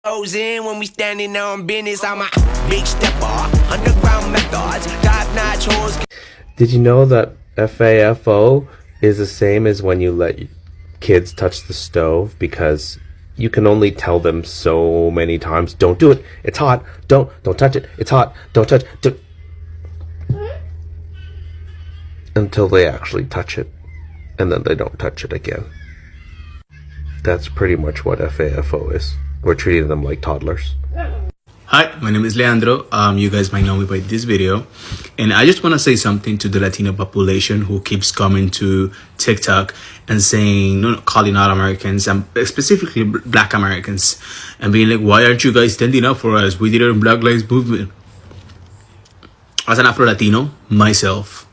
Goes in when we standing on business. I'm a big stepper, underground methods, top-notch hoes. Did you know that FAFO is the same as when you let kids touch the stove, because you can only tell them so many times, don't do it, it's hot, don't touch it, it's hot, don't touch it, until they actually touch it, and then they don't touch it again. That's pretty much what FAFO is. We're treating them like toddlers. Hi, my name is Leandro. You guys might know me by this video. And I just want to say something to the Latino population who keeps coming to TikTok and saying, no, calling out Americans, and specifically Black Americans, and being like, why aren't you guys standing up for us? We did it in Black Lives Movement. As an Afro-Latino, myself,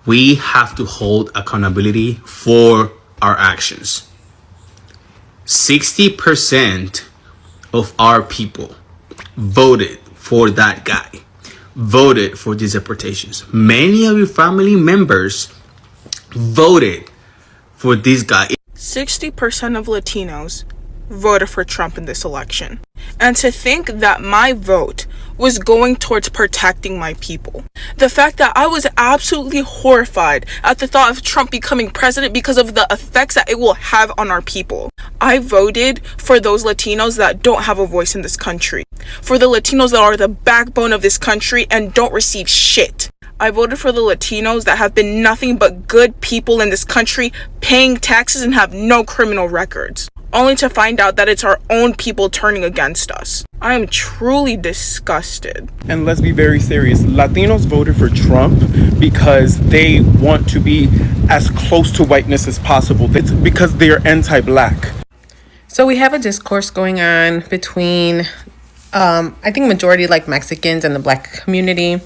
we have to hold accountability for our actions. 60% of our people voted for that guy, voted for these deportations. Many of your family members voted for this guy. 60% of Latinos voted for Trump in this election. And to think that my vote was going towards protecting my people. The fact that I was absolutely horrified at the thought of Trump becoming president because of the effects that it will have on our people. I voted for those Latinos that don't have a voice in this country. For the Latinos that are the backbone of this country and don't receive shit. I voted for the Latinos that have been nothing but good people in this country, paying taxes and have no criminal records. Only to find out that it's our own people turning against us. I am truly disgusted. And let's be very serious. Latinos voted for Trump because they want to be as close to whiteness as possible. It's because they're anti-black. So we have a discourse going on between, I think majority like Mexicans and the Black community.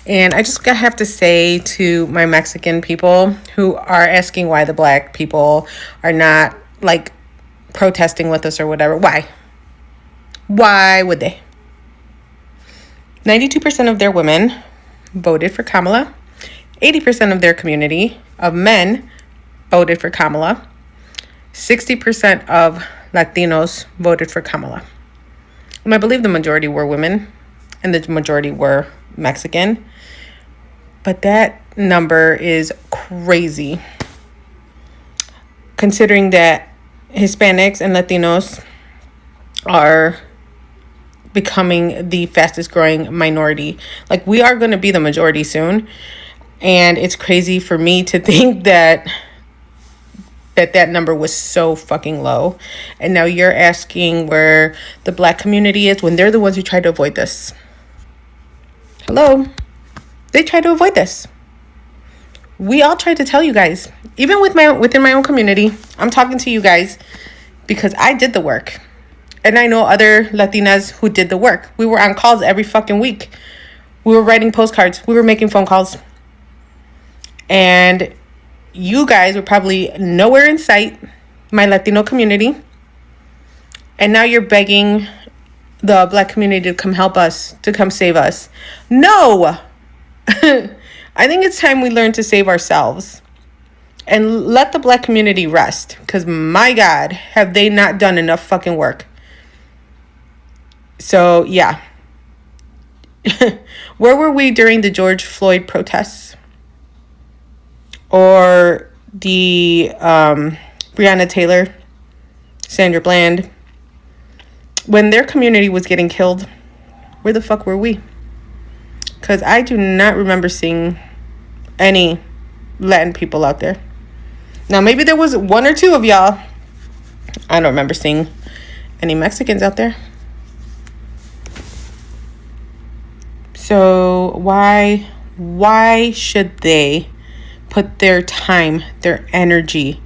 And I just have to say to my Mexican people who are asking why the Black people are not like protesting with us or whatever. Why would they? 92% of their women voted for Kamala. 80% of their community of men voted for Kamala. 60% of Latinos voted for Kamala. And I believe the majority were women and the majority were Mexican. But that number is crazy, considering that Hispanics and Latinos are becoming the fastest growing minority. Like, we are going to be the majority soon. And it's crazy for me to think that number was so fucking low. And now you're asking where the Black community is when they're the ones who tried to avoid this. Hello? They tried to avoid this. We all tried to tell you guys, even within my own community. I'm talking to you guys because I did the work. And I know other Latinas who did the work. We were on calls every fucking week. We were writing postcards. We were making phone calls. And you guys were probably nowhere in sight, my Latino community. And now you're begging the Black community to come help us, to come save us. No! I think it's time we learn to save ourselves and let the Black community rest, because my God, have they not done enough fucking work. So yeah. Where were we during the George Floyd protests or the Breonna Taylor, Sandra Bland, when their community was getting killed? Where the fuck were we? Because I do not remember seeing any Latin people out there. Now, maybe there was one or two of y'all. I don't remember seeing any Mexicans out there. So why should they put their time, their energy,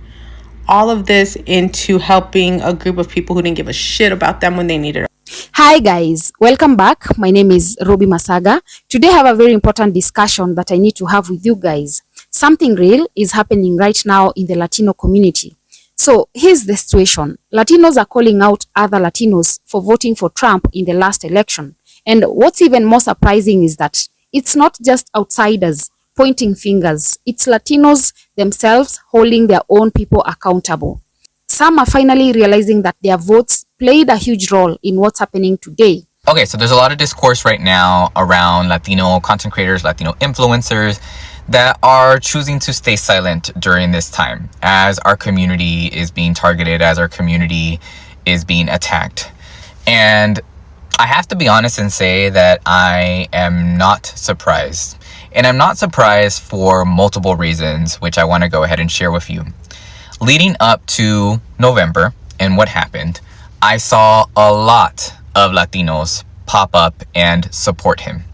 all of this into helping a group of people who didn't give a shit about them when they needed it? Hi guys, welcome back. My name is Ruby Masaga. Today I have a very important discussion that I need to have with you guys. Something real is happening right now in the Latino community. So here's the situation. Latinos are calling out other Latinos for voting for Trump in the last election. And what's even more surprising is that it's not just outsiders pointing fingers. It's Latinos themselves holding their own people accountable. some are finally realizing that their votes played a huge role in what's happening today. Okay, so there's a lot of discourse right now around Latino content creators, Latino influencers that are choosing to stay silent during this time as our community is being targeted, as our community is being attacked. And I have to be honest and say that I am not surprised. And I'm not surprised for multiple reasons, which I want to go ahead and share with you. Leading up to November and what happened, I saw a lot of Latinos pop up and support him.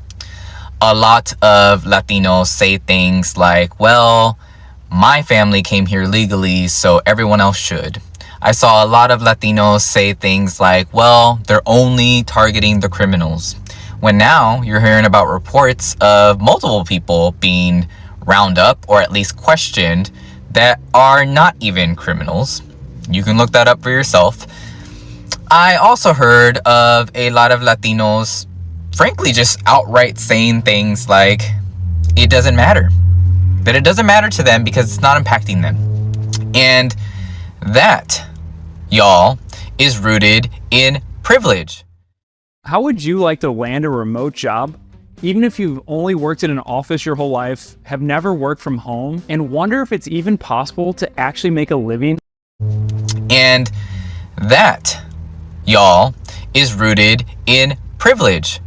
A lot of Latinos say things like, well, my family came here legally, so everyone else should. I saw a lot of Latinos say things like, well, they're only targeting the criminals. When now you're hearing about reports of multiple people being rounded up or at least questioned that are not even criminals. You can look that up for yourself. I also heard of a lot of Latinos, frankly, just outright saying things like it doesn't matter. That it doesn't matter to them because it's not impacting them. And that, y'all, is rooted in privilege. How would you like to land a remote job? Even if you've only worked in an office your whole life, have never worked from home, and wonder if it's even possible to actually make a living? And that, y'all, is rooted in privilege.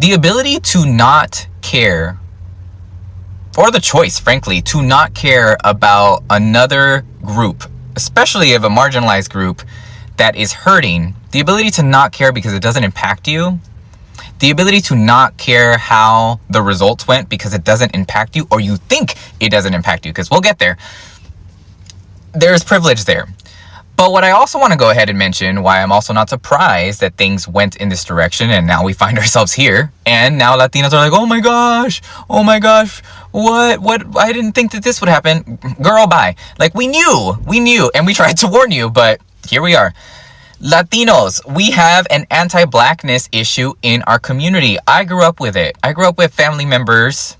The ability to not care, or the choice, frankly, to not care about another group, especially of a marginalized group that is hurting, the ability to not care because it doesn't impact you, the ability to not care how the results went because it doesn't impact you, or you think it doesn't impact you, because we'll get there. There's privilege there. But what I also want to go ahead and mention, why I'm also not surprised that things went in this direction and now we find ourselves here. And now Latinos are like, oh my gosh, what? I didn't think that this would happen. Girl, bye. Like, we knew, and we tried to warn you, but here we are. Latinos, we have an anti-blackness issue in our community. I grew up with it. I grew up with family members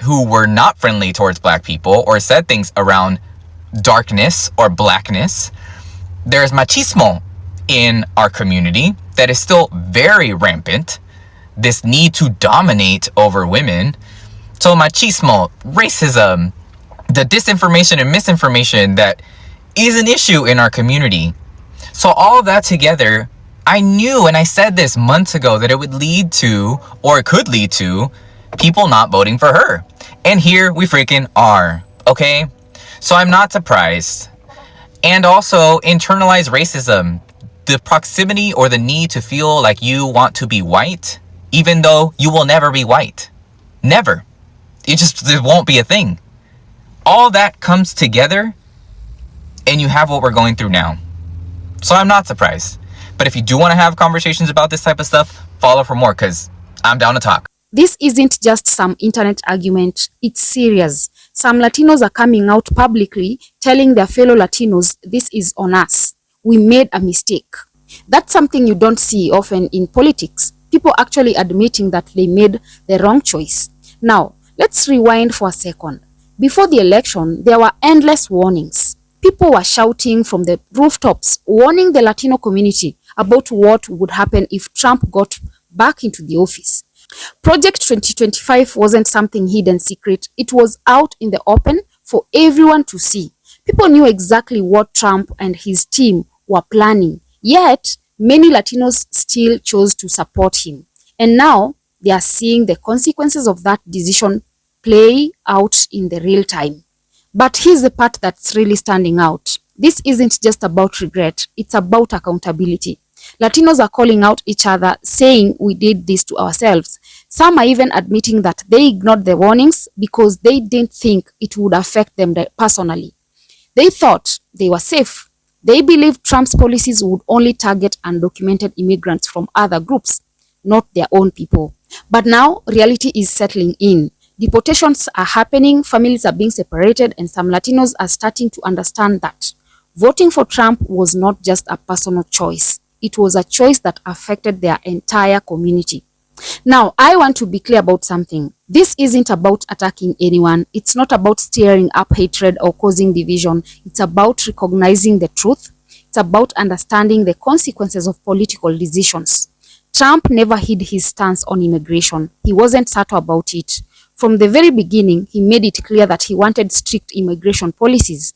who were not friendly towards black people or said things around darkness or blackness. There's machismo in our community that is still very rampant. This need to dominate over women. So machismo, racism, the disinformation and misinformation that is an issue in our community. So all of that together, I knew, and I said this months ago, that it would lead to, or it could lead to, people not voting for her. And here we freaking are, okay? So I'm not surprised. And also, internalized racism, the proximity or the need to feel like you want to be white, even though you will never be white. Never. It won't be a thing. All that comes together, and you have what we're going through now. So I'm not surprised. But if you do want to have conversations about this type of stuff, follow for more, because I'm down to talk. This isn't just some internet argument, it's serious. Some Latinos are coming out publicly telling their fellow Latinos, this is on us. We made a mistake. That's something you don't see often in politics. People actually admitting that they made the wrong choice. Now, let's rewind for a second. Before the election, there were endless warnings. People were shouting from the rooftops, warning the Latino community about what would happen if Trump got back into the office. Project 2025 wasn't something hidden secret. It was out in the open for everyone to see. People knew exactly what Trump and his team were planning. Yet, many Latinos still chose to support him. And now, they are seeing the consequences of that decision play out in the real time. But here's the part that's really standing out. This isn't just about regret, it's about accountability. Latinos are calling out each other, saying we did this to ourselves. Some are even admitting that they ignored the warnings because they didn't think it would affect them personally. They thought they were safe. They believed Trump's policies would only target undocumented immigrants from other groups, not their own people. But now reality is settling in. Deportations are happening, families are being separated, and some Latinos are starting to understand that voting for Trump was not just a personal choice. It was a choice that affected their entire community. Now, I want to be clear about something. This isn't about attacking anyone. It's not about stirring up hatred or causing division. It's about recognizing the truth. It's about understanding the consequences of political decisions. Trump never hid his stance on immigration. He wasn't subtle about it. From the very beginning, he made it clear that he wanted strict immigration policies,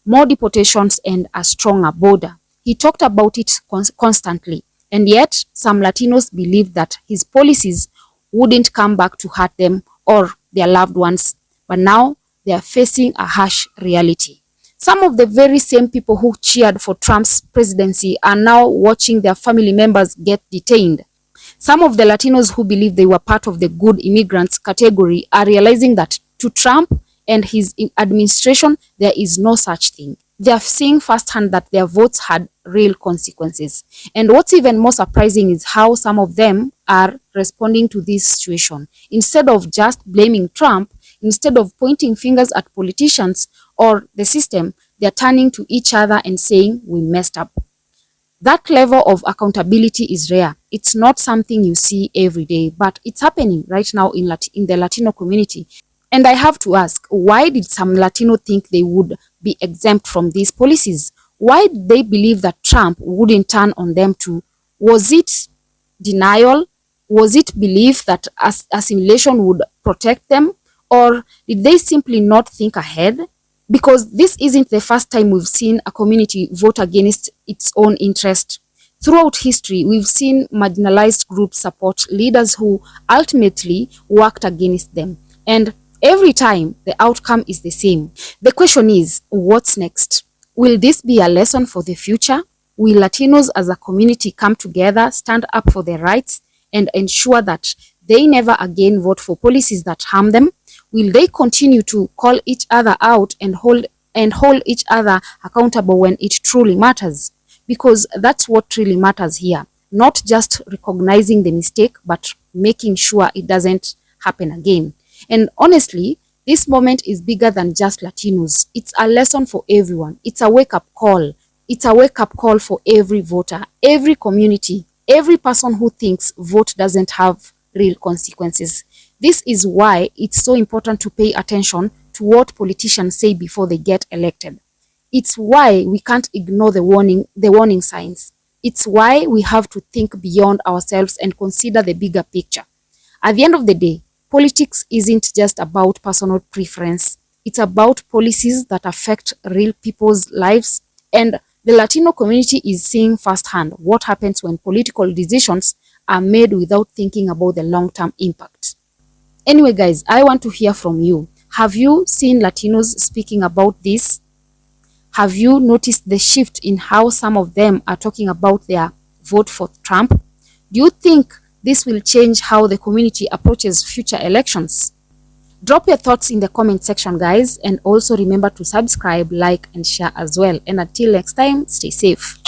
more deportations, and a stronger border. He talked about it constantly, and yet some Latinos believed that his policies wouldn't come back to hurt them or their loved ones, but now they are facing a harsh reality. Some of the very same people who cheered for Trump's presidency are now watching their family members get detained. Some of the Latinos who believe they were part of the good immigrants category are realizing that to Trump and his administration, there is no such thing. They are seeing firsthand that their votes had real consequences. And what's even more surprising is how some of them are responding to this situation. Instead of just blaming Trump, instead of pointing fingers at politicians or the system, they are turning to each other and saying, we messed up. That level of accountability is rare. It's not something you see every day, but it's happening right now in the Latino community. And I have to ask, why did some Latino think they would be exempt from these policies? Why did they believe that Trump wouldn't turn on them too? Was it denial? Was it belief that assimilation would protect them? Or did they simply not think ahead? Because this isn't the first time we've seen a community vote against its own interest. Throughout history, we've seen marginalized groups support leaders who ultimately worked against them. And every time, the outcome is the same. The question is, what's next? Will this be a lesson for the future? Will Latinos as a community come together, stand up for their rights, and ensure that they never again vote for policies that harm them? Will they continue to call each other out and hold each other accountable when it truly matters? Because that's what really matters here. Not just recognizing the mistake, but making sure it doesn't happen again. And honestly, this moment is bigger than just Latinos. It's a lesson for everyone. It's a wake-up call. It's a wake-up call for every voter, every community, every person who thinks vote doesn't have real consequences. This is why it's so important to pay attention to what politicians say before they get elected. It's why we can't ignore the warning signs. It's why we have to think beyond ourselves and consider the bigger picture. At the end of the day, politics isn't just about personal preference. It's about policies that affect real people's lives, and the Latino community is seeing firsthand what happens when political decisions are made without thinking about the long-term impact. Anyway, guys, I want to hear from you. Have you seen Latinos speaking about this? Have you noticed the shift in how some of them are talking about their vote for Trump? Do you think this will change how the community approaches future elections? Drop your thoughts in the comment section, guys, and also remember to subscribe, like, and share as well. And until next time, stay safe.